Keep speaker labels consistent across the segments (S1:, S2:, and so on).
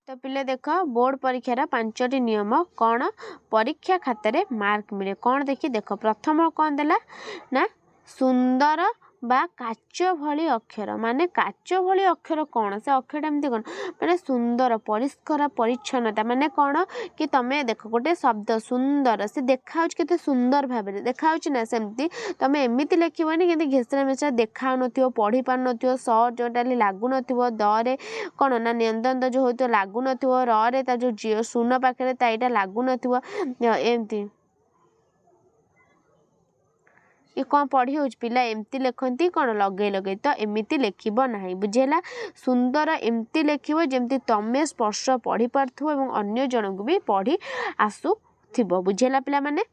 S1: तो पिले देख बोर्ड परीक्षार 5टी नियम कौन परीक्षा खातार मार्क मिले कौन देखी देख प्रथम कौन देला ना सुंदर बा काच भली अक्षर माने काच भली अक्षर कौन से अक्षर एमती कौन माने सुंदर परिष्कार परिच्छन्नता माने कौन कि तमें देख गोटे शब्द सुंदर से देखा के सुंदर भाव में देखा ना सेमती तमें एमती लिखबनी कि घेसरा मेसरा देखा न पढ़ी पार न स जोटा लगुन दे कौन ना नियंत्रण जो हो लगुन रे जो शून पाखे यहाँ लगुन एमती ये कौन पढ़ी हो पिला एमती लिखती कौन लगे लगे तो एमती लिखब ना बुझेगा सुंदर एमती लिखब जमती तमें स्पर्श पढ़ी पार्थो और अन्य जन को भी पढ़ी आसुथिबो बुझेगा पिला माने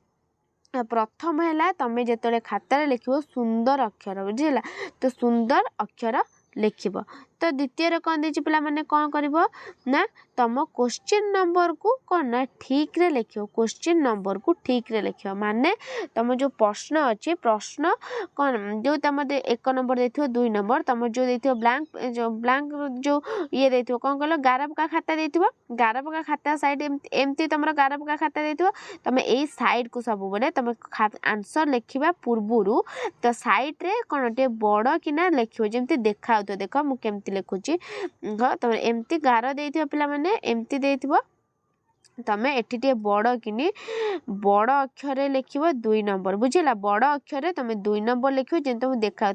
S1: प्रथम है तमें जो खातार लिख सुंदर अक्षर बुझेगा तो सुंदर अक्षर लिखब तो द्वितीय कौन दे पिला माने कौन कर ना तुम क्वेश्चन नंबर को कौन ना ठीक रे लिख क्वेश्चन नंबर को ठीक रे लिख माने तुम जो प्रश्न अच्छे प्रश्न कौन जो तुम 1 नंबर दे 2 नंबर तुम जो दे ब्लैंक जो ये दे कौन कह गार पका खाता दे गार पका खाता साइड एमती तुम गार पका खाता दे तुम यही सैड को सब बेले तुम आंसर लिखा पूर्वर तो सैड रे कौन टे बड़ किना लिख जमी देखा देख मुझे लिखुची तुम एमती गार दे पिला माने एमती दे तमें एटी टे बड़ कि बड़ अक्षर लिख 2 नंबर बुझेगा बड़ अक्षर तुम 2 नंबर लिख जमी तुम देखा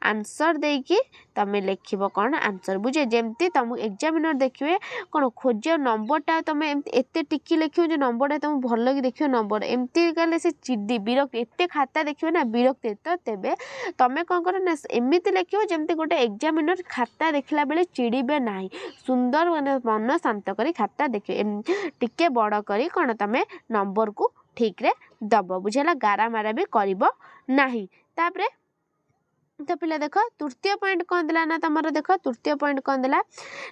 S1: आंसर देकी तमें लिख कौन आंसर बुझे जमती तुम एग्जामिनर देखिए कौन खोज नंबरटा तुम एत टिकी लिख जो नंबरटा तुम भल कि देख नंबर एमती गले से चिड़ी विरक्ति एत खाता देखिए ना विरक्ति तो तेबे तुम कौन कर ना एमती लिख जमती गोटे एग्जामिनर खाता देखला बेले चिड़े ना सुंदर मन शांत कर खाता देखिए टिके बड़ करी कौन तमें नंबर को ठीक रे दब बुझेगा गारा मारा भी करिबो नाही तापरे तो पिला देख तृतीय पॉइंट कौन दिला ना तुम देख तृतीय पॉइंट कौन दिला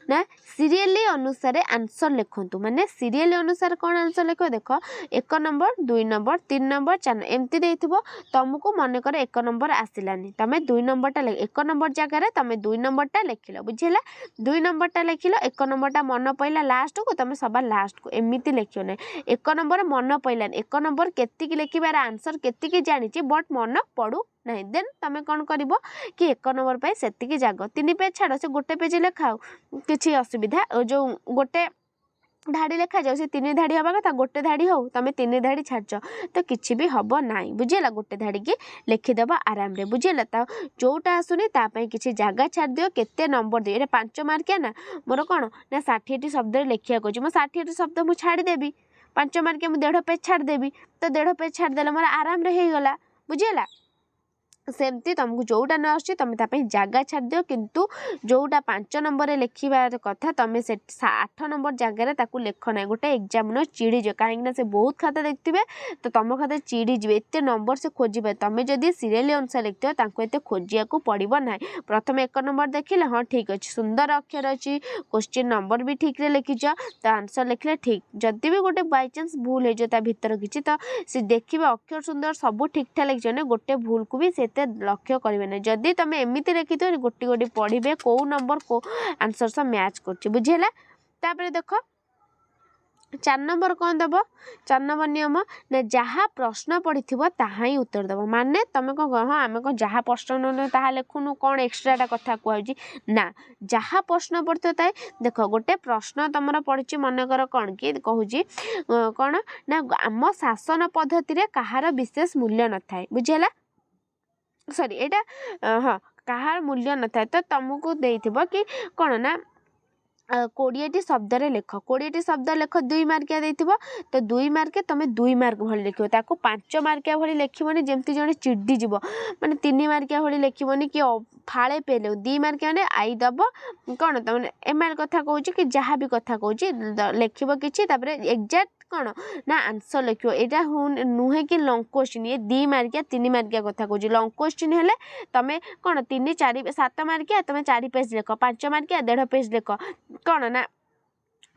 S1: ना सीरियली अनुसार आंसर लिखतु माने सीरियल अनुसार कौन आंसर लिख देख 1 नंबर 2 नंबर 3 नंबर 4 एमती देथिबो तुमको मन कर 1 नंबर आसिलानी तुम 2 नंबरटा 1 नंबर जगह तुम 2 नंबरटा लिखिल बुझेगा 2 नंबरटा लिखिल 1 नंबरटा मन पड़ा लास्ट को तुम सभा लास्ट को एमती लिखियो ना 1 नंबर मन पड़ानी 1 नंबर केतिकी लिखार आंसर केतिकी जानी बट मन पड़ू नहीं देन तुम कौन कर कि 1 नंबर पर से जाग 3 पेज छाड़ से गोटे पेज लिखाओ किसी असुविधा जो गोटे धाड़ी लिखा जाओ से 3 धाड़ी हवा कथा गोटे धाड़ी हो तुम 3 धाड़ी छाड़ तो किसी भी हम ना बुझेगा गोटे धाड़ी की लिखिदेव आराम रे बुझेगा तो जोटा आसुनी तापाई किसी जगह छाड़ दियो केते नंबर दियो 5 मार्किया ना मोर कौन ना 60टी शब्द लिखा कहे मो 60टी शब्द मुझे छाड़देवी 5 मार्किया मुझे 1.5 पेज छाड़देवी तो 1.5 पेज छाड़देले मोर आराम रे होगला बुझेगा सेमती तुमको जोटा न आसुची तुम जगह छाड़ दियो किंतु जोटा 5 नंबर लिखार कथा तुम से 8 नंबर जगह ताकू लिख ना गोटे एग्जामिनर चिड़ीज कहीं से बहुत खाता देखते तो तुम खाता चिड़ीज एत नंबर से खोजे तुम जदि सीरियल अनुसार लिखते एत खोजिया को पड़ो ना प्रथम 1 नंबर देखिले हाँ ठीक अच्छे सुंदर अक्षर अच्छी क्वेश्चन नंबर भी ठीक लिखिच तो आंसर लिखले ठीक जदि भी गोटे बाय चांस भूल हो भीतर किसी तो सी देखिए अक्षर सुंदर सब ठीक ठाक लिखिए गोटे भूल को भी से लक्ष्य करेंगे ना जदि तुम एमती लिखि तो गोटी गोटी पढ़े कौ नंबर को आंसर सब मैच कर बुझेगा तापर देख 4 नंबर कौन दब 4 नंबर नियम ना जहाँ प्रश्न पड़ी थी ताहा ही उत्तर दब माने तुम कौन कह हाँ आम कौन जहाँ प्रश्न ताहा लिखुनु कौन एक्सट्राटा कथा कहूँ ना जहाँ प्रश्न पड़े ताए देख गोटे प्रश्न तुम पड़ी मनकर कौन कि कहूँ कौन ना आम शासन पद्धति रे कहार विशेष मूल्य न थाए बुझेगा सॉरी एटा हाँ कहार मूल्य न था तो तुमको देथिबो कि कौन ना 20टी शब्द लिख 20टी शब्द लिख 2 मार्किया देथिबो तो 2 मार्के तुम 2 मार्क भली लिखो ताको 5 मार्किया भली लिखबनी जमती जने चिड्डी जीव माने 3 मार्किया भली लिखबनी कि फाळे पेले 2 मार्किया ने आई दब कौन तुम एम कथा कहूँ कि जहाँ भी कथा कहूँ लिखब कि एग्जैक्ट कौन ना आंसर लिख यहाँ नुहे कि लंग क्वेश्चन ये 2 मार्किया 3 मार्किया कथा कहूँ लंग क्वेश्चन हेले तुम कौन 3 4 7 मार्किया तुम 4 पेज लिख 5 मार्किया 1.5 पेज लिख कौन ना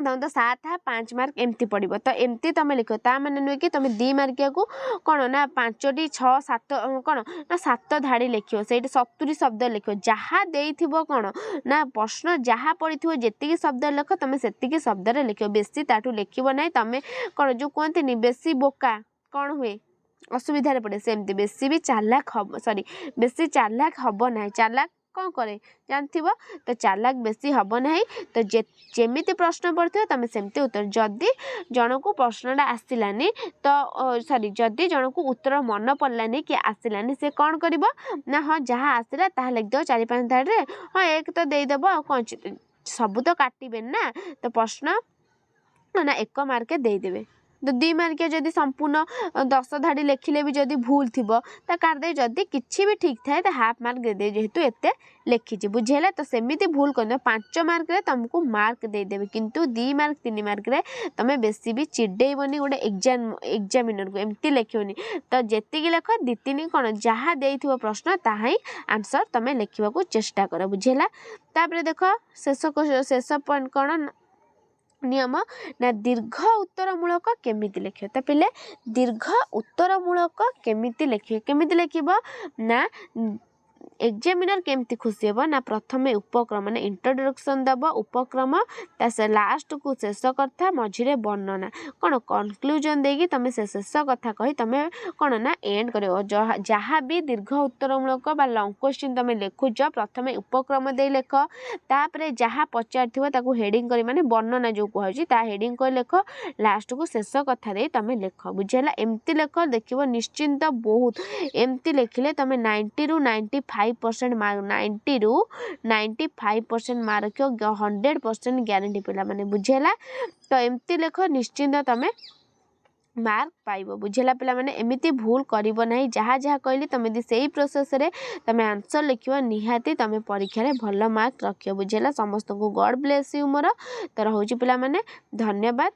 S1: तुम तो 7 5 मार्क एमती पड़ो तो एमती तुम लिख ता मैंने नुहे कि तुम 2 मार्किया को कौन ना 5टी 6 7 कौन ना 7 धाड़ी लिख से 70 शब्द लिख जहाँ दे कौन ना प्रश्न जहाँ पड़ी जी शब्द लिख तुम से शब्द लिख बेसी ताठू लिख ना तुम कौन जो कहते बेसी बोका कौन हुए असुविधा पड़े सेमती बेसी भी चालाक हम सॉरी बेसी चालाक हम ना चालाक कौन करे जानथिब तो चालाक बेसी हम ना तो जेमिति प्रश्न पड़े तुम सेमती उत्तर जदि जन को प्रश्नटा आसलानी तो सॉरी जदि जन को उत्तर मन पड़लानी कि आसलानी से कौन कर ना हाँ जहाँ आसला ता लिखद 4-5 धाड़े हाँ एक तो देदेव कौन सब तो काटे ना तो प्रश्न ना 1 मार्क देदेवे तो 2 मार्किया जदि संपूर्ण 10 धाड़ी लिखिले भी जदि भूल थी तो काटदे जदि किसी भी ठीक थाए तो हाफ मार्क देदे जेहेतु एते लिखी बुझेला तो सेमिति भूल कर 5 मार्क रे तुमको मार्क देदेवे किंतु 2 मार्क 3 मार्क रे तुम बेसी भी चिड़ेबनी गोटे एग्जामिनर को एमती लिखनी तो जेतिकी लिख 2-3 कौन जहाँ दे प्रश्न ताहा ही आंसर तुम लिखा चेष्टा कर बुझेला तापर देख शेष पॉइंट कौन नियम ना दीर्घ उत्तरमूलक केमिति लिखियो तो पिले दीर्घ उत्तरमूलक केमिति लिखियो केमिति लिखिबो ना एग्जामिनर केमती खुशी हे ना प्रथमे उपक्रम माने इंट्रोडक्शन दब उपक्रम ता लास्ट को शेष कथा मझिरे वर्णना कौन कनक्लूजन देगी तुम से शेष कथा कही तुम कौन ना एंड कर जहाँ भी दीर्घ उत्तरमूलक बा लॉन्ग क्वेश्चन तुम लिखुच प्रथमे उपक्रम दे लिख तापर जहाँ पचार हेडिंग कर माने वर्णना जो कहुची ता हेडिंग कर लिख लास्ट को शेष कथा दे तुम लिख बुझेला एमती लिख देखिबो निश्चिंत बहुत एमती लिखिले तुम 90 ରୁ 95% मार्क 90 ରୁ 95% मार्क 100% ग्यारंटी पिला माने बुझेला तो एमती लिख निश्चिंत तुम मार्क पाइब बुझेला पिला माने एमिति भूल करिवो नाही जहाँ जहाँ कहली तुम यदि सही प्रोसेस रे तुम आंसर लिखिबो निहाती तुम परीक्षा रे भल मार्क रखियो बुझेला समस्त को गॉड ब्लेस यू मोर तो रहउची पिला माने धन्यवाद।